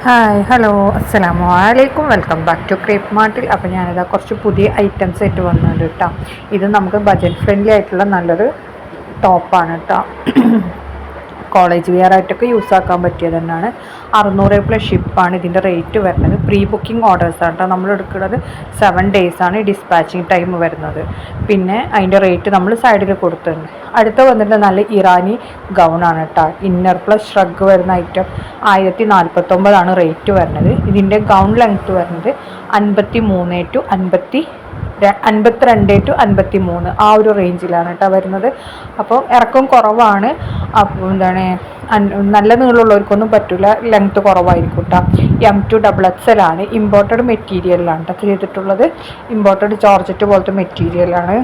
Hi hello അസ്സലാമു അലൈക്കും welcome back to crepe മാർട്ടിൽ. അപ്പോൾ ഞാനിതാ കുറച്ച് പുതിയ ഐറ്റംസ് ആയിട്ട് വന്നിട്ടുണ്ട് കേട്ടോ. ഇത് നമുക്ക് ബജറ്റ് ഫ്രണ്ട്ലി ആയിട്ടുള്ള നല്ലൊരു ടോപ്പാണ് കേട്ടോ. കോളേജ് വെയർ ആയിട്ടൊക്കെ യൂസ് ആക്കാൻ പറ്റിയത് തന്നെയാണ്. 600+ ഷിപ്പാണ് ഇതിൻ്റെ റേറ്റ് വരുന്നത്. പ്രീ ബുക്കിംഗ് ഓർഡേഴ്സാണ് കേട്ടോ നമ്മൾ എടുക്കുന്നത്. 7 ഡേയ്സാണ് ഡിസ്പാച്ചിങ് ടൈം വരുന്നത്. പിന്നെ അതിൻ്റെ റേറ്റ് നമ്മൾ സൈഡിൽ കൊടുത്തിട്ടുണ്ട്. അടുത്ത വന്നിട്ട് നല്ല ഇറാനി ഗൗണാണ് കേട്ടോ. ഇന്നർ പ്ലസ് ഷ്രഗ് വരുന്ന ഐറ്റം 1049 റേറ്റ് വരുന്നത്. ഇതിൻ്റെ ഗൗൺ ലെങ്ത്ത് വരുന്നത് 53 ടു 52 ടു 53 ആ ഒരു റേഞ്ചിലാണ് കേട്ടോ വരുന്നത്. അപ്പോൾ ഇറക്കം കുറവാണ്. അപ്പോൾ നല്ല നീളമുള്ളവർക്കൊന്നും പറ്റില്ല, ലെങ്ത്ത് കുറവായിരിക്കും കേട്ടോ. M2XXL ആണ്. ഇമ്പോർട്ടഡ് മെറ്റീരിയലാണ് കേട്ടോ ചെയ്തിട്ടുള്ളത്. ഇമ്പോർട്ടഡ് ജോർജറ്റ് പോലത്തെ മെറ്റീരിയലാണ്.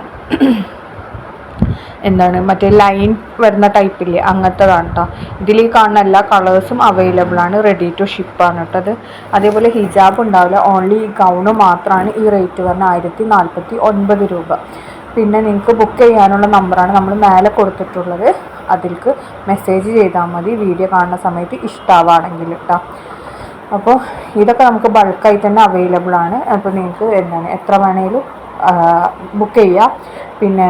മറ്റേ ലൈൻ വരുന്ന ടൈപ്പില്ലേ, അങ്ങനത്തതാണ് കേട്ടോ. ഇതിൽ ഈ കാണുന്ന എല്ലാ കളേഴ്സും അവൈലബിൾ ആണ്. റെഡി ടു ഷിപ്പാണ് കേട്ടത്. അതേപോലെ ഹിജാബ് ഉണ്ടാവില്ല, ഓൺലി ഈ ഗൗണ് മാത്രമാണ് ഈ റേറ്റ് പറഞ്ഞ 1049 രൂപ. പിന്നെ നിങ്ങൾക്ക് ബുക്ക് ചെയ്യാനുള്ള നമ്പറാണ് നമ്മൾ മേലെ കൊടുത്തിട്ടുള്ളത്. അതിലേക്ക് മെസ്സേജ് ചെയ്താൽ മതി വീഡിയോ കാണുന്ന സമയത്ത് ഇഷ്ടമാവുകയാണെങ്കിൽ കേട്ടോ. അപ്പോൾ ഇതൊക്കെ നമുക്ക് ബൾക്കായിട്ട് തന്നെ അവൈലബിൾ ആണ്. അപ്പോൾ നിങ്ങൾക്ക് എത്ര വേണേലും ബുക്ക് ചെയ്യാം. പിന്നെ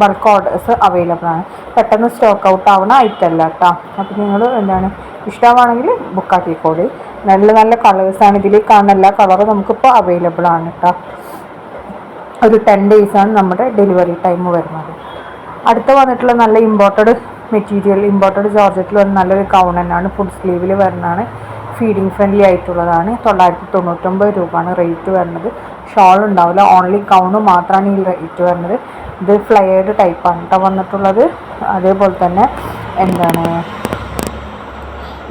ബൾക്ക് ഓർഡേഴ്സ് അവൈലബിൾ ആണ്. പെട്ടെന്ന് സ്റ്റോക്ക് ഔട്ട് ആവുന്ന ഐറ്റമല്ല കേട്ടോ. അപ്പോൾ നിങ്ങൾ ഇഷ്ടമാണെങ്കിൽ ബുക്കാക്കിക്കോളി. നല്ല നല്ല കളേഴ്സാണ്. ഇതിൽ കാണുന്ന എല്ലാ കളറും നമുക്കിപ്പോൾ അവൈലബിൾ ആണ് കേട്ടോ. ഒരു 10 ഡേയ്സാണ് നമ്മുടെ ഡെലിവറി ടൈം വരുന്നത്. അടുത്ത വന്നിട്ടുള്ള നല്ല ഇമ്പോർട്ടഡ് മെറ്റീരിയൽ, ഇമ്പോർട്ടഡ് ജോർജറ്റിൽ വന്ന നല്ലൊരു ഗൗൺ തന്നെയാണ്. ഫുൾ സ്ലീവിൽ വരുന്നതാണ്. ഫീഡിങ് ഫ്രണ്ട്ലി ആയിട്ടുള്ളതാണ്. 999 രൂപയാണ് റേറ്റ് വരുന്നത്. ഷോൾ ഉണ്ടാവില്ല, ഓൺലി ഗൗണ് മാത്രമാണ് ഈ റേറ്റ് വരുന്നത്. ഇത് ഫ്ലയേർഡ് ടൈപ്പാണ് കേട്ടോ വന്നിട്ടുള്ളത്. അതേപോലെ തന്നെ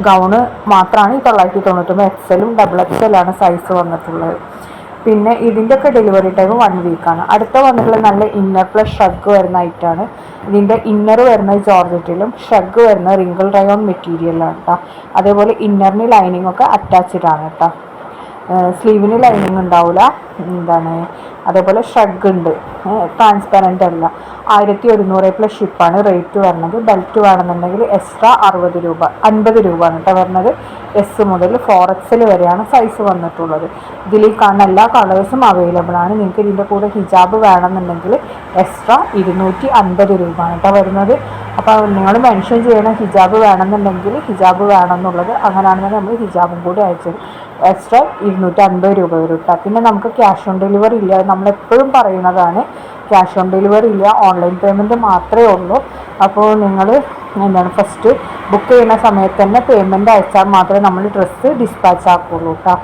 ഗൗണ് മാത്രമാണ് ഈ 999. XL-ഉം XXL-ആണ് സൈസ് വന്നിട്ടുള്ളത്. പിന്നെ ഇതിൻ്റെയൊക്കെ ഡെലിവറി ടൈം 1 വീക്കാണ്. അടുത്ത വന്നിട്ടുള്ള നല്ല ഇന്നർ പ്ലസ് ഷഗ് വരുന്ന ഐറ്റാണ്. ഇതിൻ്റെ ഇന്നർ വരുന്നത് ജോർജറ്റിലും ഷഗ് വരുന്നത് റിങ്കിൾ റയോൺ മെറ്റീരിയലാണ് കേട്ടോ. അതേപോലെ ഇന്നറിന് ലൈനിങ് ഒക്കെ അറ്റാച്ച്ഡ് ആണ് കേട്ടോ. സ്ലീവിന് ലൈനിങ് ഉണ്ടാവില്ല. അതേപോലെ ഷഗ് ഉണ്ട്, ട്രാൻസ്പെറൻ്റ് അല്ല. 1100+ ഷിപ്പാണ് റേറ്റ് വരുന്നത്. ബെൽറ്റ് വേണമെന്നുണ്ടെങ്കിൽ എക്സ്ട്രാ 50 രൂപയാണ് കേട്ടോ വരുന്നത്. S മുതൽ 4XL വരെയാണ് സൈസ് വന്നിട്ടുള്ളത്. ഇതിൽ കാണുന്ന എല്ലാ കളേഴ്സും അവൈലബിൾ ആണ്. നിങ്ങൾക്ക് ഇതിൻ്റെ കൂടെ ഹിജാബ് വേണമെന്നുണ്ടെങ്കിൽ എക്സ്ട്രാ 250 രൂപയാണ് കേട്ടോ വരുന്നത്. അപ്പോൾ നിങ്ങൾ മെൻഷൻ ചെയ്യണം ഹിജാബ് വേണമെന്നുണ്ടെങ്കിൽ ഹിജാബ് വേണമെന്നുള്ളത്. അങ്ങനെയാണെന്നുണ്ടെങ്കിൽ നമ്മൾ ഹിജാബും കൂടി അയച്ചു എക്സ്ട്രാ 250 രൂപ വരും കേട്ടോ. പിന്നെ നമുക്ക് ക്യാഷ് ഓൺ ഡെലിവറി ഇല്ല. നമ്മളെപ്പോഴും പറയുന്നതാണ്, ക്യാഷ് ഓൺ ഡെലിവറി ഇല്ല, ഓൺലൈൻ പേയ്മെൻറ്റ് മാത്രമേ ഉള്ളൂ. അപ്പോൾ നിങ്ങൾ ഫസ്റ്റ് ബുക്ക് ചെയ്യുന്ന സമയത്ത് തന്നെ പേയ്മെൻറ്റ് അയച്ചാൽ മാത്രമേ നമ്മൾ ഡ്രസ്സ് ഡിസ്പാച്ച് ആക്കുള്ളൂ കേട്ടോ.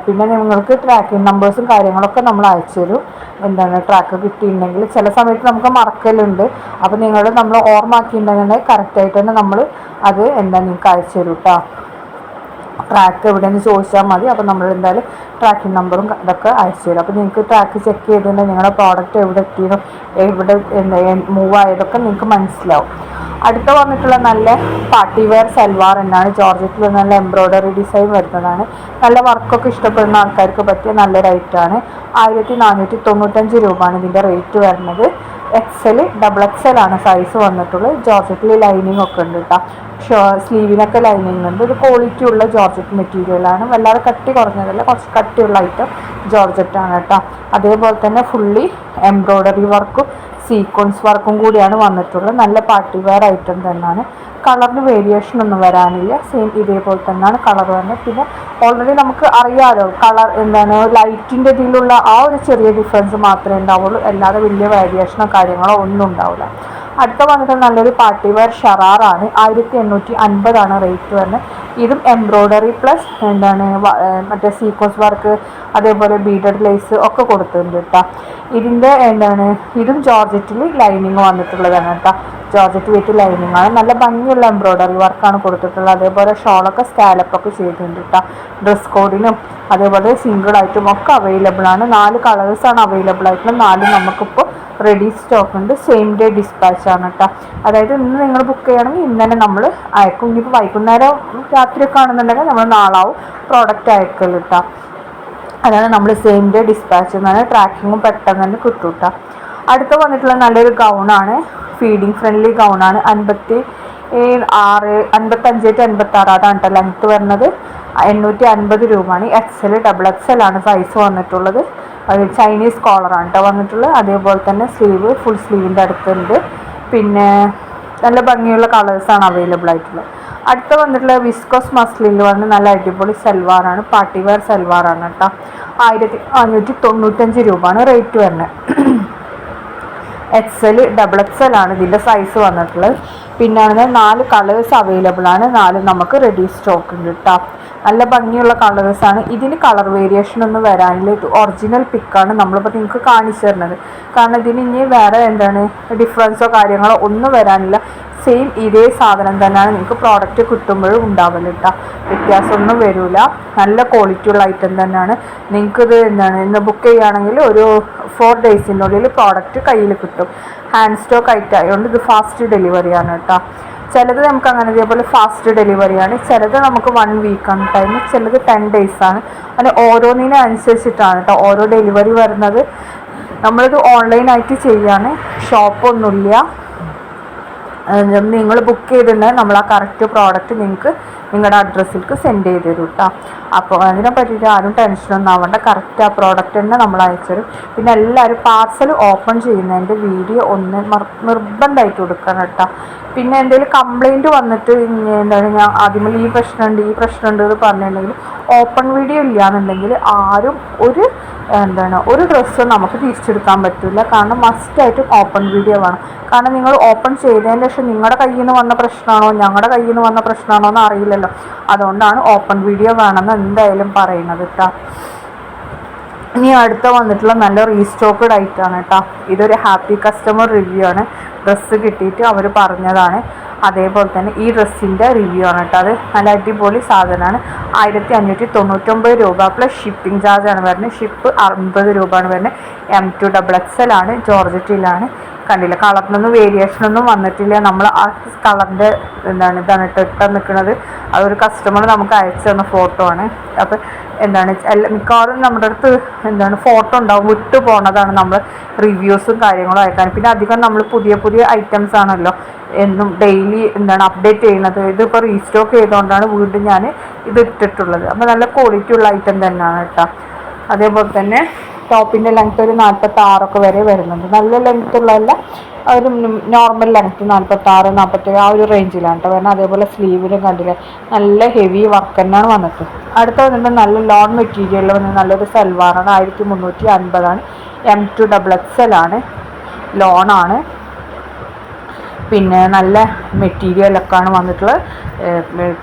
പിന്നെ നിങ്ങൾക്ക് ട്രാക്കിംഗ് നമ്പേഴ്സും കാര്യങ്ങളൊക്കെ നമ്മൾ അയച്ചു തരും. ട്രാക്ക് കിട്ടിയിട്ടുണ്ടെങ്കിൽ ചില സമയത്ത് നമുക്ക് മറക്കലുണ്ട്. അപ്പോൾ നമ്മൾ ഓർമ്മയാക്കിയിട്ടുണ്ടെങ്കിൽ കറക്റ്റായിട്ട് തന്നെ നമ്മൾ അത് നിങ്ങൾക്ക് അയച്ചു തരും കേട്ടോ. ട്രാക്ക് എവിടെയെന്ന് ചോദിച്ചാൽ മതി. അപ്പോൾ നമ്മൾ എന്തായാലും ട്രാക്കിംഗ് നമ്പറും ഇതൊക്കെ അയച്ചു തരും. അപ്പോൾ നിങ്ങൾക്ക് ട്രാക്ക് ചെക്ക് ചെയ്തിട്ടുണ്ടെങ്കിൽ നിങ്ങളുടെ പ്രോഡക്റ്റ് എവിടെ എത്തിയതും എവിടെ മൂവ് ആയതൊക്കെ നിങ്ങൾക്ക് മനസ്സിലാവും. അടുത്ത വന്നിട്ടുള്ള നല്ല പാർട്ടി വെയർ സൽവാർ എന്നാണ്. ജോർജറ്റിൽ നല്ല എംബ്രോയ്ഡറി ഡിസൈൻ വരുന്നതാണ്. നല്ല വർക്കൊക്കെ ഇഷ്ടപ്പെടുന്ന ആൾക്കാർക്ക് പറ്റിയ നല്ലൊരു ഐറ്റമാണ്. 1495 രൂപയാണ് ഇതിൻ്റെ റേറ്റ് വരുന്നത്. XL ആണ് സൈസ് വന്നിട്ടുള്ളത്. ജോർജറ്റിൽ ലൈനിങ് ഒക്കെ ഉണ്ട് കേട്ടോ. സ്ലീവിനൊക്കെ ലൈനിങ് ഉണ്ട്. ഇത് ക്വാളിറ്റി ഉള്ള ജോർജറ്റ് മെറ്റീരിയലാണ്. വല്ലാതെ കട്ടി കുറഞ്ഞതല്ല, കുറച്ച് കട്ടിയുള്ള ഐറ്റം ജോർജറ്റാണ് കേട്ടോ. അതേപോലെ തന്നെ ഫുള്ളി എംബ്രോയ്ഡറി വർക്കും സീക്വൻസ് വർക്കും കൂടിയാണ് വന്നിട്ടുള്ളത്. നല്ല പാർട്ടി വെയർ ഐറ്റം തന്നെയാണ്. കളറിന് വേരിയേഷൻ ഒന്നും വരാനില്ല. സെയിം ഇതേപോലെ തന്നെയാണ് കളർ വരുന്നത്. പിന്നെ ഓൾറെഡി നമുക്ക് അറിയാമല്ലോ കളർ ലൈറ്റിൻ്റെ ഇതിലുള്ള ആ ഒരു ചെറിയ ഡിഫറൻസ് മാത്രമേ ഉണ്ടാവുള്ളൂ. അല്ലാതെ വലിയ വേരിയേഷനോ കാര്യങ്ങളോ ഒന്നും ഉണ്ടാവില്ല. അടുത്ത വന്നിട്ട് നല്ലൊരു പാർട്ടി വെയർ ഷറാറാണ്. 1850 റേറ്റ് വരുന്നത്. ഇതും എംബ്രോയ്ഡറി പ്ലസ് മറ്റേ സീക്വൻസ് വർക്ക് അതേപോലെ ബീഡഡ് ലേസ് ഒക്കെ കൊടുത്തിട്ടുണ്ട് കേട്ടോ. ഇതിൻ്റെ ഇതും ജോർജറ്റിൽ ലൈനിങ് വന്നിട്ടുള്ളതാണ് കേട്ടോ. ജോർജറ്റ് വിത്ത് ലൈനിങ് ആണ്. നല്ല ഭംഗിയുള്ള എംബ്രോയ്ഡറി വർക്കാണ് കൊടുത്തിട്ടുള്ളത്. അതേപോലെ ഷോളൊക്കെ സ്കാലപ്പൊക്കെ ചെയ്തിട്ടുണ്ട് കേട്ടോ. ഡ്രസ് കോഡിനും അതേപോലെ സിംഗിളായിട്ടും ഒക്കെ അവൈലബിൾ ആണ്. 4 കളേഴ്സാണ് അവൈലബിൾ ആയിട്ടുള്ളത്. 4 നമുക്കിപ്പോൾ റെഡി സ്റ്റോക്ക് ഉണ്ട്. സെയിം ഡേ ഡിസ്പാച്ച് ആണ് കേട്ടോ. അതായത് ഇന്ന് നിങ്ങൾ ബുക്ക് ചെയ്യണമെങ്കിൽ ഇന്ന് തന്നെ നമ്മൾ അയക്കും. ഇനിയിപ്പോൾ വൈകുന്നേരം രാത്രിയൊക്കെ ആണെന്നുണ്ടെങ്കിൽ നമ്മൾ നാളാവും പ്രോഡക്റ്റ് അയക്കൽ കേട്ടോ. അതാണ് നമ്മൾ സെയിം ഡേ ഡിസ്പാച്ച് എന്നാണ്. ട്രാക്കിങ്ങും പെട്ടെന്ന് തന്നെ കിട്ടും കേട്ടോ. അടുത്ത വന്നിട്ടുള്ള നല്ലൊരു ഗൗണാണ്. Feeding friendly ഗൗണാണ്. ഈ 55-56 അതാണ് കേട്ടോ ലെങ്ത്ത് വരുന്നത്. 850 രൂപയാണ്. XL XXL ആണ് സൈസ് വന്നിട്ടുള്ളത്. അത് ചൈനീസ് കോളറാണ് കേട്ടോ വന്നിട്ടുള്ളത്. അതേപോലെ തന്നെ സ്ലീവ് ഫുൾ സ്ലീവിൻ്റെ അടുത്തുണ്ട്. പിന്നെ നല്ല ഭംഗിയുള്ള കളേഴ്സാണ് അവൈലബിൾ ആയിട്ടുള്ളത്. അടുത്ത വന്നിട്ടുള്ള വിസ്കോസ് മസ്ലിനിൽ വന്ന് നല്ല അടിപൊളി സൽവാറാണ്, പാർട്ടി വെയർ സൽവാറാണ് കേട്ടോ. 1595 രൂപയാണ് റേറ്റ് വരുന്നത്. XL XXL ആണ് ഇതിൻ്റെ സൈസ് വന്നിട്ടുള്ളത്. പിന്നെ 4 കളേഴ്സ് അവൈലബിൾ ആണ്. 4 നമുക്ക് റെഡി സ്റ്റോക്ക് ഉണ്ട് കേട്ടോ. നല്ല ഭംഗിയുള്ള കളേഴ്സാണ്. ഇതിന് കളർ വേരിയേഷൻ ഒന്നും വരാനില്ല. ഇത് ഒറിജിനൽ പിക്കാണ് നമ്മളിപ്പോൾ നിങ്ങൾക്ക് കാണിച്ചു തരുന്നത്. കാരണം ഇതിന് ഇനി വേറെ ഡിഫറൻസോ കാര്യങ്ങളോ ഒന്നും വരാനില്ല. സെയിം ഇതേ സാധനം തന്നെയാണ് നിങ്ങൾക്ക് പ്രോഡക്റ്റ് കിട്ടുമ്പോഴും ഉണ്ടാവില്ല കേട്ടോ. വ്യത്യാസമൊന്നും വരില്ല. നല്ല ക്വാളിറ്റി ഉള്ള ഐറ്റം തന്നെയാണ്. നിങ്ങൾക്കിത് ഇന്ന് ബുക്ക് ചെയ്യുകയാണെങ്കിൽ ഒരു 4 ഡേയ്സിനുള്ളിൽ പ്രോഡക്റ്റ് കയ്യിൽ കിട്ടും. ഹാൻഡ് സ്റ്റോക്ക് ഐറ്റം ആയതുകൊണ്ട് ഇത് ഫാസ്റ്റ് ഡെലിവറിയാണ് കേട്ടോ. ചിലത് നമുക്ക് അങ്ങനെ ഇതേപോലെ ഫാസ്റ്റ് ഡെലിവറിയാണ്, ചിലത് നമുക്ക് 1 വീക്കാണ് ടൈം, ചിലത് 10 ഡേയ്സാണ്. അങ്ങനെ ഓരോന്നിനനുസരിച്ചിട്ടാണ് കേട്ടോ ഓരോ ഡെലിവറി വരുന്നത്. നമ്മളിത് ഓൺലൈനായിട്ട് ചെയ്യാണ്, ഷോപ്പൊന്നുമില്ല. നിങ്ങൾ ബുക്ക് ചെയ്തിട്ടുണ്ടെങ്കിൽ നമ്മൾ ആ കറക്റ്റ് പ്രോഡക്റ്റ് നിങ്ങൾക്ക് നിങ്ങളുടെ അഡ്രസ്സിലേക്ക് സെൻഡ് ചെയ്ത് തരും കേട്ടോ. അപ്പോൾ അതിനെ പറ്റിയിട്ട് ആരും ടെൻഷനൊന്നും ആവേണ്ട. കറക്റ്റ് ആ പ്രോഡക്റ്റ് തന്നെ നമ്മൾ അയച്ചു തരും. പിന്നെ എല്ലാവരും പാർസൽ ഓപ്പൺ ചെയ്യുന്നതിൻ്റെ വീഡിയോ ഒന്ന് നിർബന്ധമായിട്ട് കൊടുക്കണം കേട്ടോ. പിന്നെ എന്തെങ്കിലും കംപ്ലൈൻറ്റ് വന്നിട്ട് ഞാൻ ആദ്യമേ ഈ പ്രശ്നമുണ്ട് എന്ന് പറഞ്ഞിട്ടുണ്ടെങ്കിൽ ഓപ്പൺ വീഡിയോ ഇല്ലയെന്നുണ്ടെങ്കിൽ ആരും ഒരു ഡ്രസ്സും നമുക്ക് തിരിച്ചെടുക്കാൻ പറ്റില്ല. കാരണം മസ്റ്റായിട്ടും ഓപ്പൺ വീഡിയോ വേണം. കാരണം നിങ്ങൾ ഓപ്പൺ ചെയ്തതിന് ശേഷം നിങ്ങളുടെ കയ്യിൽ നിന്ന് വന്ന പ്രശ്നമാണോ ഞങ്ങളുടെ കയ്യിൽ നിന്ന് വന്ന പ്രശ്നമാണോ എന്ന് അറിയില്ലല്ലോ. അതുകൊണ്ടാണ് ഓപ്പൺ വീഡിയോ വേണമെന്ന് എന്തായാലും പറയുന്നത് കേട്ടോ. ഇനി അടുത്ത വന്നിട്ടുള്ള നല്ല റീസ്റ്റോക്ക്ഡ് ഐറ്റമാണ് കേട്ടോ. ഇതൊരു ഹാപ്പി കസ്റ്റമർ റിവ്യൂ ആണ്. ഡ്രസ്സ് കിട്ടിയിട്ട് അവർ പറഞ്ഞതാണ്. അതേപോലെ തന്നെ ഈ ഡ്രസ്സിൻ്റെ റിവ്യൂ ആണ് കേട്ടോ. അത് നല്ല അടിപൊളി സാധനമാണ്. 1599 രൂപ പ്ലസ് ഷിപ്പിംഗ് ചാർജാണ് വരുന്നത്. ഷിപ്പ് 50 രൂപയാണ് വരുന്നത്. M2 XXL ആണ്, ജോർജറ്റിലാണ്. കണ്ടില്ല, കളറിനൊന്നും വേരിയേഷനൊന്നും വന്നിട്ടില്ല. നമ്മൾ ആ കളറിൻ്റെ ഇതാണ് ഇട്ട് നിൽക്കുന്നത്. അതൊരു കസ്റ്റമർ നമുക്ക് അയച്ചു തന്ന ഫോട്ടോ ആണ്. അപ്പം മിക്കവാറും നമ്മുടെ അടുത്ത് ഫോട്ടോ ഉണ്ടാവും, വിട്ടു പോണതാണ് നമ്മൾ റിവ്യൂസും കാര്യങ്ങളും അയക്കാൻ. പിന്നെ അധികം നമ്മൾ പുതിയ ഐറ്റംസ് ആണല്ലോ എന്നും ഡെയിലി അപ്ഡേറ്റ് ചെയ്യുന്നത്. ഇതിപ്പോൾ റീസ്റ്റോക്ക് ചെയ്തുകൊണ്ടാണ് വീണ്ടും ഞാൻ ഇത് ഇട്ടിട്ടുള്ളത്. അപ്പോൾ നല്ല ക്വാളിറ്റി ഉള്ള ഐറ്റം തന്നെയാണ് കേട്ടോ. അതേപോലെ തന്നെ ടോപ്പിൻ്റെ ലെങ്ത്ത് ഒരു 46 വരെ വരുന്നുണ്ട്. നല്ല ലെങ്ത്ത് ഉള്ളതല്ല, ഒരു നോർമൽ ലെങ്ത്ത് 46, 47 ആ ഒരു റേഞ്ചിലാണ് കേട്ടോ വരുന്നത്. അതേപോലെ സ്ലീവിലും കണ്ടില്ലേ നല്ല ഹെവി വർക്ക് തന്നെയാണ് വന്നിട്ട്. അടുത്ത വന്നിട്ട് നല്ല ലോൺ മെറ്റീരിയലിൽ വന്ന് നല്ലൊരു സൽവാറാണ്. 1350 M2 XXL ആണ്, ലോണാണ്. പിന്നെ നല്ല മെറ്റീരിയലൊക്കെയാണ് വന്നിട്ടുള്ളത്.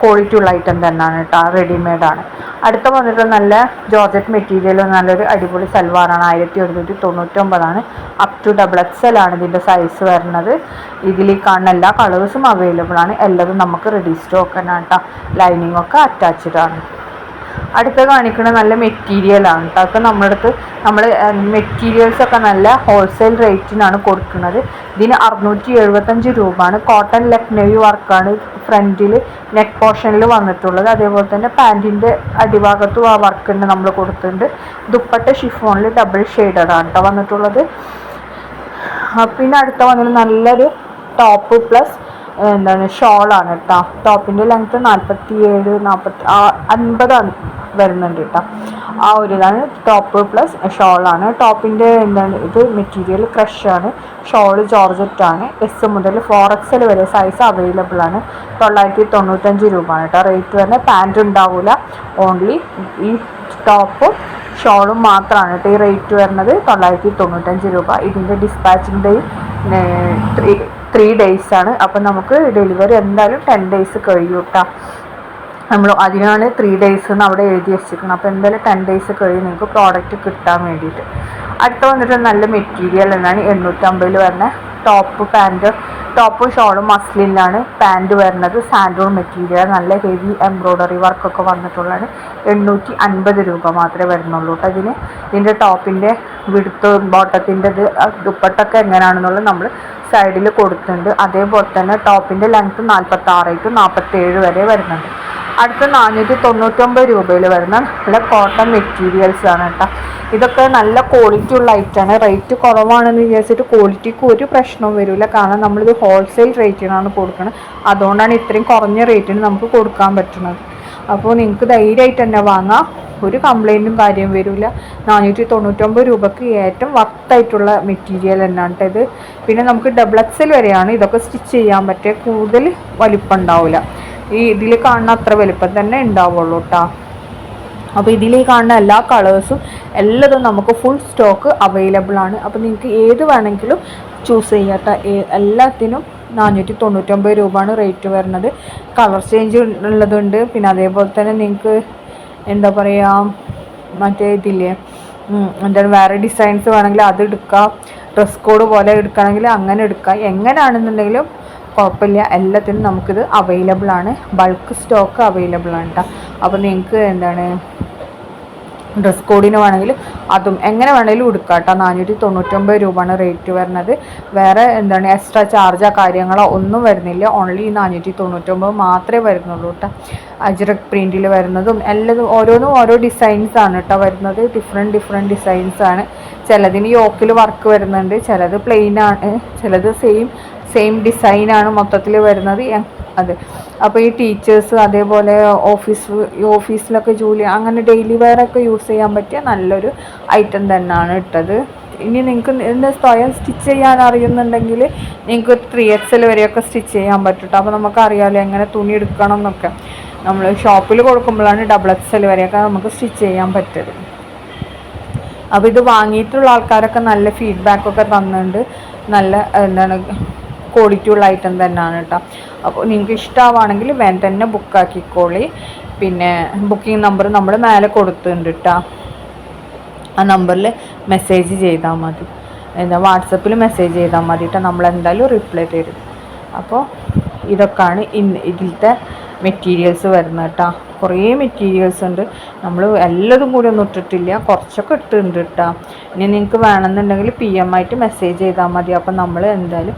ക്വാളിറ്റി ഉള്ള ഐറ്റം തന്നെയാണ് കേട്ടോ, റെഡിമെയ്ഡാണ്. അടുത്ത വന്നിട്ട് നല്ല ജോർജറ്റ് മെറ്റീരിയൽ നല്ലൊരു അടിപൊളി സൽവാറാണ്. 1199 up to XXL ആണ് ഇതിൻ്റെ സൈസ് വരുന്നത്. ഇതിൽ കാണുന്ന എല്ലാ കളേഴ്സും അവൈലബിൾ ആണ്. എല്ലാതും നമുക്ക് റെഡി സ്റ്റോക്ക് തന്നെയാണ് കേട്ടോ. ലൈനിങ് ഒക്കെ അറ്റാച്ച്ഡ് ആണ്. അടുത്ത കാണിക്കുന്ന നല്ല മെറ്റീരിയലാണ് കേട്ടോ. അപ്പോൾ നമ്മുടെ അടുത്ത് മെറ്റീരിയൽസൊക്കെ നല്ല ഹോൾസെയിൽ റേറ്റിനാണ് കൊടുക്കുന്നത്. ഇതിന് 675 രൂപയാണ്. കോട്ടൺ ലക്നവി വർക്കാണ് ഫ്രണ്ടിൽ നെക്ക് പോർഷനിൽ വന്നിട്ടുള്ളത്. അതേപോലെ തന്നെ പാൻറ്റിൻ്റെ അടിഭാഗത്തും ആ വർക്ക് തന്നെ നമ്മൾ കൊടുത്തിട്ടുണ്ട്. ദുപ്പട്ട ഷിഫോണിൽ ഡബിൾ ഷെയ്ഡാണ് കേട്ടോ വന്നിട്ടുള്ളത്. പിന്നെ അടുത്ത വന്നിട്ട് നല്ലൊരു ടോപ്പ് പ്ലസ് ഷോളാണ് കേട്ടോ. ടോപ്പിൻ്റെ ലെങ്ത്ത് 47, 50 വരുന്നുണ്ട് കേട്ടോ. ആ ഒരു ഇതാണ് ടോപ്പ് പ്ലസ് ഷോളാണ്. ടോപ്പിൻ്റെ ഇത് മെറ്റീരിയൽ ക്രഷാണ്. ഷോള് ജോർജറ്റാണ്. S മുതൽ 4XL വരെ സൈസ് അവൈലബിൾ ആണ്. 995 രൂപയാണ് കേട്ടോ റേറ്റ് വരുന്നത്. പാൻറ് ഉണ്ടാവില്ല, ഓൺലി ഈ ടോപ്പും ഷോളും മാത്രമാണ് കേട്ടോ ഈ റേറ്റ് വരുന്നത്. 995 രൂപ. ഇതിൻ്റെ ഡിസ്പാച്ചിങ് ഡേ 3 ഡേയ്സാണ്. അപ്പം നമുക്ക് ഡെലിവറി എന്തായാലും 10 ഡേയ്സ് കഴിയും കേട്ടോ. നമ്മൾ അതിനാണ് 3 ഡേയ്സ് എന്ന് അവിടെ എഴുതി വെച്ചിരിക്കുന്നത്. അപ്പോൾ എന്തായാലും 10 ഡേയ്സ് കഴിയും നിങ്ങൾക്ക് പ്രോഡക്റ്റ് കിട്ടാൻ വേണ്ടിയിട്ട്. അടുത്ത വന്നിട്ട് നല്ല മെറ്റീരിയൽ എന്നാണ് 850 വരുന്ന ടോപ്പും ഷോളും മസ്ലിനിലാണ്. പാൻറ് വരുന്നത് സാൻഡൂൺ മെറ്റീരിയൽ, നല്ല ഹെവി എംബ്രോയ്ഡറി വർക്കൊക്കെ വന്നിട്ടുള്ളതാണ്. 850 രൂപ മാത്രമേ വരുന്നുള്ളൂ കേട്ടോ. ഇതിൻ്റെ ടോപ്പിൻ്റെ വിടുത്ത് ബോട്ടത്തിൻ്റെ ദുപ്പട്ടൊക്കെ എങ്ങനെയാണെന്നുള്ളത് നമ്മൾ സൈഡിൽ കൊടുത്തിട്ടുണ്ട്. അതേപോലെ തന്നെ ടോപ്പിൻ്റെ ലെങ്ത്ത് 46 to 47 വരെ വരുന്നുണ്ട്. അടുത്ത 499 രൂപയിൽ വരുന്ന നല്ല കോട്ടൺ മെറ്റീരിയൽസ് ആണ് കേട്ടോ. ഇതൊക്കെ നല്ല ക്വാളിറ്റി ഉള്ള ഐറ്റമാണ്. റേറ്റ് കുറവാണെന്ന് വിചാരിച്ചിട്ട് ക്വാളിറ്റിക്ക് ഒരു പ്രശ്നവും വരില്ല. കാരണം നമ്മളിത് ഹോൾസെയിൽ റേറ്റിനാണ് കൊടുക്കുന്നത്. അതുകൊണ്ടാണ് ഇത്രയും കുറഞ്ഞ റേറ്റിന് നമുക്ക് കൊടുക്കാൻ പറ്റുന്നത്. അപ്പോൾ നിങ്ങൾക്ക് ധൈര്യമായിട്ട് തന്നെ വാങ്ങാം, ഒരു കംപ്ലൈൻറ്റും കാര്യം വരില്ല. 499 രൂപയ്ക്ക് ഏറ്റവും വർത്തായിട്ടുള്ള മെറ്റീരിയൽ തന്നെയാണ് ഇത്. പിന്നെ നമുക്ക് ഡബിൾ എക്സൽ വരെയാണ് ഇതൊക്കെ സ്റ്റിച്ച് ചെയ്യാൻ പറ്റിയ. കൂടുതൽ വലിപ്പം ഉണ്ടാവില്ല, ഈ ഇതിൽ കാണുന്ന അത്ര വലിപ്പം തന്നെ ഉണ്ടാവുള്ളൂ കേട്ടോ. അപ്പോൾ ഇതിൽ കാണുന്ന എല്ലാ കളേഴ്സും എല്ലാതും നമുക്ക് ഫുൾ സ്റ്റോക്ക് അവൈലബിൾ ആണ്. അപ്പോൾ നിങ്ങൾക്ക് ഏത് വേണമെങ്കിലും ചൂസ് ചെയ്യാത്ത എല്ലാത്തിനും 499 രൂപയാണ് റേറ്റ് വരുന്നത്. കളർ ചേഞ്ച് ഉള്ളതുണ്ട്. പിന്നെ അതേപോലെ തന്നെ നിങ്ങൾക്ക് എന്താ പറയുക, മറ്റേ ഇതില്ലേ എന്താണ് വേറെ ഡിസൈൻസ് വേണമെങ്കിൽ അത് എടുക്കാം. ഡ്രസ് കോഡ് പോലെ എടുക്കുകയാണെങ്കിൽ അങ്ങനെ എടുക്കാം. എങ്ങനെയാണെന്നുണ്ടെങ്കിലും കുഴപ്പമില്ല, എല്ലാത്തിനും നമുക്കിത് അവൈലബിൾ ആണ്. ബൾക്ക് സ്റ്റോക്ക് അവൈലബിൾ ആണ് കേട്ടോ. അപ്പോൾ നിങ്ങൾക്ക് എന്താണ് ഡ്രസ് കോഡിന് വേണമെങ്കിൽ അതും എങ്ങനെ വേണമെങ്കിലും എടുക്കാം കേട്ടോ. 499 രൂപയാണ് റേറ്റ് വരുന്നത്. വേറെ എന്താണ് എക്സ്ട്രാ ചാർജോ കാര്യങ്ങളോ ഒന്നും വരുന്നില്ല. ഓൺലി 499 മാത്രമേ വരുന്നുള്ളൂ കേട്ടോ. അജ്രക് പ്രിൻറ്റിൽ വരുന്നതും എല്ലാതും ഓരോന്നും ഓരോ ഡിസൈൻസാണ് കേട്ടോ വരുന്നത്. ഡിഫറെൻറ്റ് ഡിസൈൻസാണ്. ചിലതിന് യോക്കിൽ വർക്ക് വരുന്നുണ്ട്, ചിലത് പ്ലെയിനാണ്, ചിലത് സെയിം ഡിസൈനാണ് മൊത്തത്തിൽ വരുന്നത് അത്. അപ്പോൾ ഈ ടീച്ചേഴ്സ് അതേപോലെ ഓഫീസിലൊക്കെ ജോലി അങ്ങനെ ഡെയിലി വെയറൊക്കെ യൂസ് ചെയ്യാൻ പറ്റിയ നല്ലൊരു ഐറ്റം തന്നെയാണ് ഇട്ടത്. ഇനി നിങ്ങൾക്ക് എന്താ സ്വയം സ്റ്റിച്ച് ചെയ്യാൻ അറിയുന്നുണ്ടെങ്കിൽ നിങ്ങൾക്ക് 3XL വരെയൊക്കെ സ്റ്റിച്ച് ചെയ്യാൻ പറ്റും കേട്ടോ. അപ്പോൾ നമുക്കറിയാമല്ലോ എങ്ങനെ തുണി എടുക്കണം എന്നൊക്കെ. നമ്മൾ ഷോപ്പിൽ കൊടുക്കുമ്പോഴാണ് XXL വരെയൊക്കെ നമുക്ക് സ്റ്റിച്ച് ചെയ്യാൻ പറ്റുന്നത്. അപ്പോൾ ഇത് വാങ്ങിയിട്ടുള്ള ആൾക്കാരൊക്കെ നല്ല ഫീഡ്ബാക്കൊക്കെ തന്നിട്ടുണ്ട്. നല്ല എന്താണ് ക്വാളിറ്റി ഉള്ള ഐറ്റം തന്നെയാണ് കേട്ടോ. അപ്പോൾ നിങ്ങൾക്ക് ഇഷ്ടമാണെങ്കിൽ വേഗം തന്നെ ബുക്കാക്കിക്കോളി. പിന്നെ ബുക്കിംഗ് നമ്പർ നമ്മൾ മേലെ കൊടുത്തിട്ടുണ്ട് കേട്ടോ. ആ നമ്പറിൽ മെസ്സേജ് ചെയ്താൽ മതി, വാട്സപ്പിൽ മെസ്സേജ് ചെയ്താൽ മതി കേട്ടോ. നമ്മളെന്തായാലും റിപ്ലൈ തരും. അപ്പോൾ ഇതൊക്കെയാണ് ഇതിലത്തെ മെറ്റീരിയൽസ് വരുന്നത് കേട്ടോ. കുറേ മെറ്റീരിയൽസ് ഉണ്ട്. നമ്മൾ എല്ലാതും കൂടി ഒന്നും ഇട്ടിട്ടില്ല, കുറച്ചൊക്കെ ഇട്ടിട്ടുണ്ട് കേട്ടോ. ഇനി നിങ്ങൾക്ക് വേണമെന്നുണ്ടെങ്കിൽ PM ആയിട്ട് മെസ്സേജ് ചെയ്താൽ മതി. അപ്പം നമ്മൾ എന്തായാലും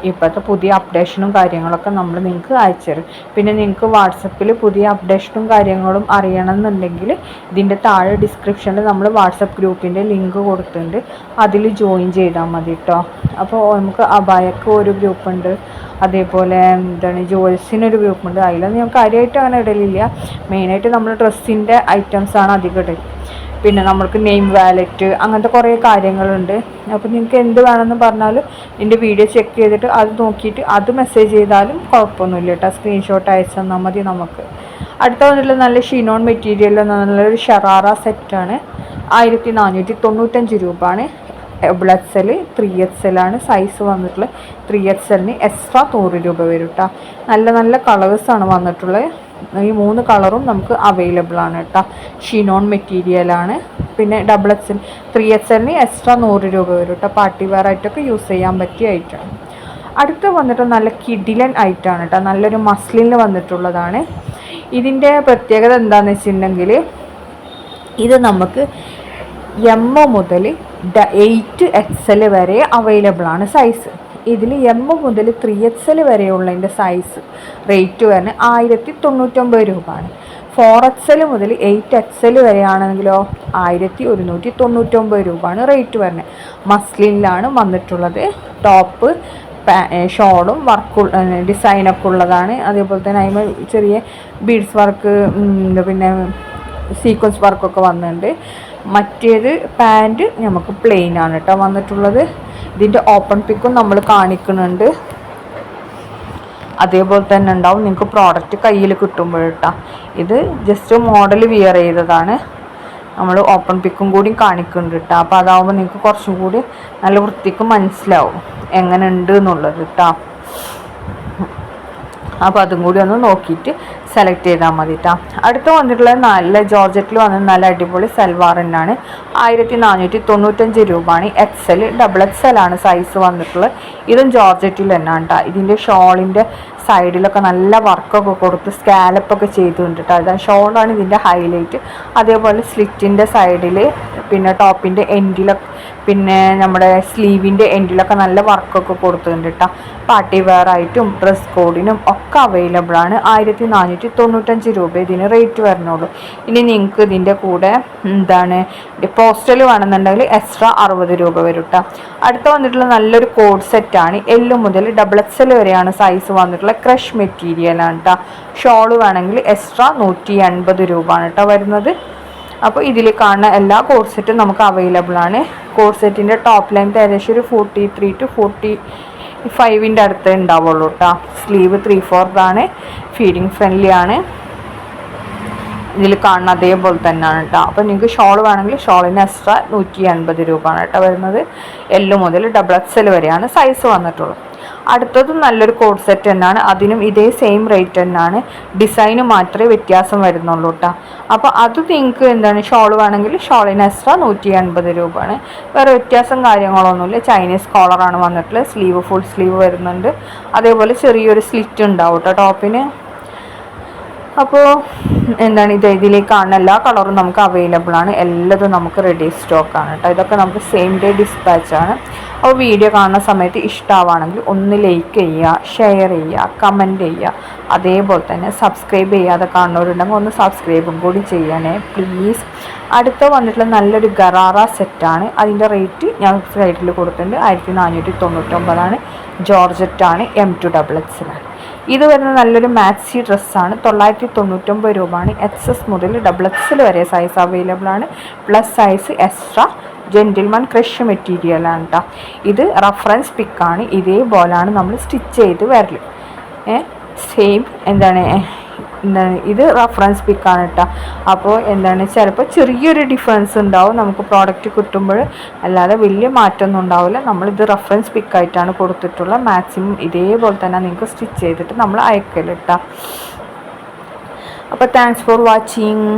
ഇപ്പോഴത്തെ പുതിയ അപ്ഡേഷനും കാര്യങ്ങളൊക്കെ നമ്മൾ നിങ്ങൾക്ക് അയച്ചു തരും. പിന്നെ നിങ്ങൾക്ക് വാട്സപ്പിൽ പുതിയ അപ്ഡേഷനും കാര്യങ്ങളും അറിയണമെന്നുണ്ടെങ്കിൽ ഇതിൻ്റെ താഴെ ഡിസ്ക്രിപ്ഷനിൽ നമ്മൾ വാട്സപ്പ് ഗ്രൂപ്പിൻ്റെ ലിങ്ക് കൊടുത്തിട്ടുണ്ട്, അതിൽ ജോയിൻ ചെയ്താൽ മതി കേട്ടോ. അപ്പോൾ നമുക്ക് അബായക്ക് ഒരു ഗ്രൂപ്പുണ്ട്, അതേപോലെ എന്താണ് ജുവൽസിനൊരു ഗ്രൂപ്പുണ്ട്. അതിലൊന്നും ഞാൻ കാര്യമായിട്ട് അങ്ങനെ ഇടലില്ല. മെയിനായിട്ട് നമ്മൾ ഡ്രസ്സിൻ്റെ ഐറ്റംസാണ് അധികം ഇടൽ. പിന്നെ നമ്മൾക്ക് നെയിം വാലറ്റ് അങ്ങനത്തെ കുറേ കാര്യങ്ങളുണ്ട്. അപ്പോൾ നിങ്ങൾക്ക് എന്ത് വേണമെന്ന് പറഞ്ഞാലും എൻ്റെ വീഡിയോ ചെക്ക് ചെയ്തിട്ട് അത് നോക്കിയിട്ട് അത് മെസ്സേജ് ചെയ്താലും കുഴപ്പമൊന്നുമില്ല കേട്ടോ. സ്ക്രീൻഷോട്ട് അയച്ചു തന്നാൽ മതി നമുക്ക്. അടുത്ത വന്നിട്ടുള്ള നല്ല ഷിനോൺ മെറ്റീരിയൽ നല്ലൊരു ഷറാറ സെറ്റാണ്. 1495 രൂപയാണ്. XL 3XL ആണ് സൈസ് വന്നിട്ടുള്ളത്. 3XLന് എക്സ്ട്രാ 100 രൂപ വരും കേട്ടോ. നല്ല കളേഴ്സാണ് വന്നിട്ടുള്ളത്. ഈ 3 കളറും നമുക്ക് അവൈലബിൾ ആണ് കേട്ടോ. ഷിനോൺ മെറ്റീരിയലാണ്. പിന്നെ XXL 3XLന് എക്സ്ട്രാ 100 രൂപ വരും കേട്ടോ. പാർട്ടി വെയർ ആയിട്ടൊക്കെ യൂസ് ചെയ്യാൻ പറ്റിയ ഐറ്റമാണ്. അടുത്ത് വന്നിട്ട് നല്ല കിഡിലൻ ഐറ്റമാണ് കേട്ടോ. നല്ലൊരു മസ്ലിനിൽ വന്നിട്ടുള്ളതാണ്. ഇതിൻ്റെ പ്രത്യേകത എന്താണെന്ന് വെച്ചിട്ടുണ്ടെങ്കിൽ ഇത് നമുക്ക് M മുതൽ 8XL വരെ അവൈലബിൾ ആണ് സൈസ്. ഇതിൽ M മുതൽ 3XL വരെയുള്ളതിൻ്റെ സൈസ് റേറ്റ് വരുന്നത് 1099 രൂപയാണ്. 4XL മുതൽ 8XL വരെയാണെങ്കിലോ 1199 രൂപയാണ് റേറ്റ് വരുന്നത്. മസ്ലിനിലാണ് വന്നിട്ടുള്ളത്. ടോപ്പ് ഷോളും ഡിസൈനൊക്കെ ഉള്ളതാണ്. അതേപോലെ തന്നെ അതിന് ചെറിയ ബീഡ്സ് വർക്ക് പിന്നെ സീക്വൻസ് വർക്കൊക്കെ വന്നിട്ടുണ്ട്. മറ്റേത് പാൻറ്റ് നമുക്ക് പ്ലെയിൻ ആണ് കേട്ടോ വന്നിട്ടുള്ളത്. ഇതിൻ്റെ ഓപ്പൺ പിക്കും നമ്മൾ കാണിക്കുന്നുണ്ട്. അതേപോലെ തന്നെ ഉണ്ടാവും നിങ്ങൾക്ക് പ്രോഡക്റ്റ് കയ്യിൽ കിട്ടുമ്പോഴേട്ടാ. ഇത് ജസ്റ്റ് മോഡൽ വിയർ ചെയ്തതാണ്. നമ്മൾ ഓപ്പൺ പിക്കും കൂടി കാണിക്കുന്നുണ്ട് കേട്ടോ. അപ്പോൾ അതാവുമ്പോൾ നിങ്ങൾക്ക് കുറച്ചും കൂടി നല്ല വൃത്തിക്ക് മനസ്സിലാവും എങ്ങനെ ഉണ്ട് എന്നുള്ളത് കേട്ടോ. അപ്പോൾ അതും കൂടി ഒന്ന് നോക്കിയിട്ട് സെലക്ട് ചെയ്താൽ മതി കേട്ടോ. അടുത്ത് വന്നിട്ടുള്ളത് നല്ല ജോർജറ്റിൽ വന്നത് നല്ല അടിപൊളി സൽവാർ തന്നെയാണ്. 1495 രൂപയാണ്. XL XXL ആണ് സൈസ് വന്നിട്ടുള്ളത്. ഇതും ജോർജറ്റിൽ തന്നെയാണ് കേട്ടോ. ഇതിൻ്റെ ഷോളിൻ്റെ സൈഡിലൊക്കെ നല്ല വർക്കൊക്കെ കൊടുത്ത് സ്കാലപ്പൊക്കെ ചെയ്തിട്ടുണ്ട് കേട്ടോ. അതാണ് ഷോളാണ് ഇതിൻ്റെ ഹൈലൈറ്റ്. അതേപോലെ സ്ലിറ്റിൻ്റെ സൈഡിൽ പിന്നെ ടോപ്പിൻ്റെ എൻഡിലൊക്കെ പിന്നെ നമ്മുടെ സ്ലീവിൻ്റെ എൻഡിലൊക്കെ നല്ല വർക്കൊക്കെ കൊടുത്തിട്ടുണ്ട് കേട്ടോ. പാർട്ടി വെയർ ആയിട്ടും ഡ്രസ് കോഡിനും ഒക്കെ അവൈലബിൾ ആണ്. 1495 രൂപ ഇതിന് റേറ്റ് വരുന്നുള്ളൂ. ഇനി നിങ്ങൾക്ക് ഇതിൻ്റെ കൂടെ പോസ്റ്റൽ വേണമെന്നുണ്ടെങ്കിൽ എക്സ്ട്രാ 60 രൂപ വരും കേട്ടോ. അടുത്ത വന്നിട്ടുള്ള നല്ലൊരു കോഡ് സെറ്റാണ്. L മുതൽ XXL വരെയാണ് സൈസ് വന്നിട്ടുള്ള ക്രഷ് മെറ്റീരിയലാണ് കേട്ടോ. ഷോള് വേണമെങ്കിൽ എക്സ്ട്രാ 180 രൂപ ആണ് കേട്ടോ വരുന്നത്. അപ്പോൾ ഇതിൽ കാണുന്ന എല്ലാ കോഡ് സെറ്റും നമുക്ക് അവൈലബിൾ ആണ്. കോഡ് സെറ്റിൻ്റെ ടോപ്പ് ലെങ്ത് ഏകദേശം ഒരു 43 to 45 അടുത്ത് ഉണ്ടാവുള്ളൂ കേട്ടോ. സ്ലീവ് 3/4 ആണ്. ഫീഡിങ് ഫ്രണ്ട്ലി ആണ്. ഇതിൽ കാണുന്ന അതേപോലെ തന്നെയാണ് കേട്ടോ. അപ്പോൾ നിങ്ങൾക്ക് ഷോൾ വേണമെങ്കിൽ ഷോളിന് എക്സ്ട്രാ 180 രൂപയാണ് കേട്ടോ വരുന്നത്. L മുതൽ XXL വരെയാണ് സൈസ് വന്നിട്ടുള്ളത്. അടുത്തതും നല്ലൊരു കോഡ് സെറ്റ് തന്നെയാണ്. അതിനും ഇതേ സെയിം റേറ്റ് തന്നെയാണ്. ഡിസൈന് മാത്രമേ വ്യത്യാസം വരുന്നുള്ളൂ കേട്ടോ. അപ്പോൾ അത് നിങ്ങൾക്ക് ഷോൾ വേണമെങ്കിൽ ഷോളിന് എക്സ്ട്രാ 180 രൂപയാണ്. വേറെ വ്യത്യാസം കാര്യങ്ങളൊന്നുമില്ല. ചൈനീസ് കോളറാണ് വന്നിട്ടുള്ളത്. സ്ലീവ് ഫുൾ സ്ലീവ് വരുന്നുണ്ട്. അതേപോലെ ചെറിയൊരു സ്ലിറ്റ് ഉണ്ടാവും കേട്ടോ ടോപ്പിന്. അപ്പോൾ ഇതിലേക്ക് കാണുന്ന എല്ലാ കളറും നമുക്ക് അവൈലബിൾ ആണ്. എല്ലാതും നമുക്ക് റെഡി സ്റ്റോക്കാണ് കേട്ടോ. ഇതൊക്കെ നമുക്ക് സെയിം ഡേ ഡിസ്പാച്ചാണ്. അപ്പോൾ വീഡിയോ കാണുന്ന സമയത്ത് ഇഷ്ടമാവുകയാണെങ്കിൽ ഒന്ന് ലൈക്ക് ചെയ്യുക, ഷെയർ ചെയ്യുക, കമൻറ്റ് ചെയ്യുക. അതേപോലെ തന്നെ സബ്സ്ക്രൈബ് ചെയ്യാതെ കാണുന്നവരുണ്ടെങ്കിൽ ഒന്ന് സബ്സ്ക്രൈബും കൂടി ചെയ്യണേ പ്ലീസ്. അടുത്ത വന്നിട്ടുള്ള നല്ലൊരു ഗറാറ സെറ്റാണ്. അതിൻ്റെ റേറ്റ് ഞാൻ സൈഡിൽ കൊടുത്തിട്ടുണ്ട്. 1499 ജോർജറ്റാണ്. M2XX ആണ്. ഇത് വരുന്ന നല്ലൊരു മാക്സി ഡ്രസ്സാണ്. 999 രൂപയാണ്. XS മുതൽ XXL വരെ സൈസ് അവൈലബിൾ ആണ്. Plus size extra gentleman crush മെറ്റീരിയലാണ് കേട്ടോ. ഇത് റഫറൻസ് പിക്കാണ്. ഇതേപോലെയാണ് നമ്മൾ സ്റ്റിച്ച് ചെയ്ത് വരല്. സെയിം ഇത് റഫറൻസ് പിക്കാണ് കേട്ടോ. അപ്പോൾ ചിലപ്പോൾ ചെറിയൊരു ഡിഫറൻസ് ഉണ്ടാവും നമുക്ക് പ്രോഡക്റ്റ് കിട്ടുമ്പോൾ, അല്ലാതെ വലിയ മാറ്റമൊന്നും ഉണ്ടാവില്ല. നമ്മളിത് റഫറൻസ് പിക്കായിട്ടാണ് കൊടുത്തിട്ടുള്ളത്. മാക്സിമം ഇതേപോലെ തന്നെ നിങ്ങൾക്ക് സ്റ്റിച്ച് ചെയ്തിട്ട് നമ്മൾ അയക്കൽ കേട്ടോ. അപ്പോൾ താങ്ക്സ് ഫോർ വാച്ചിങ്.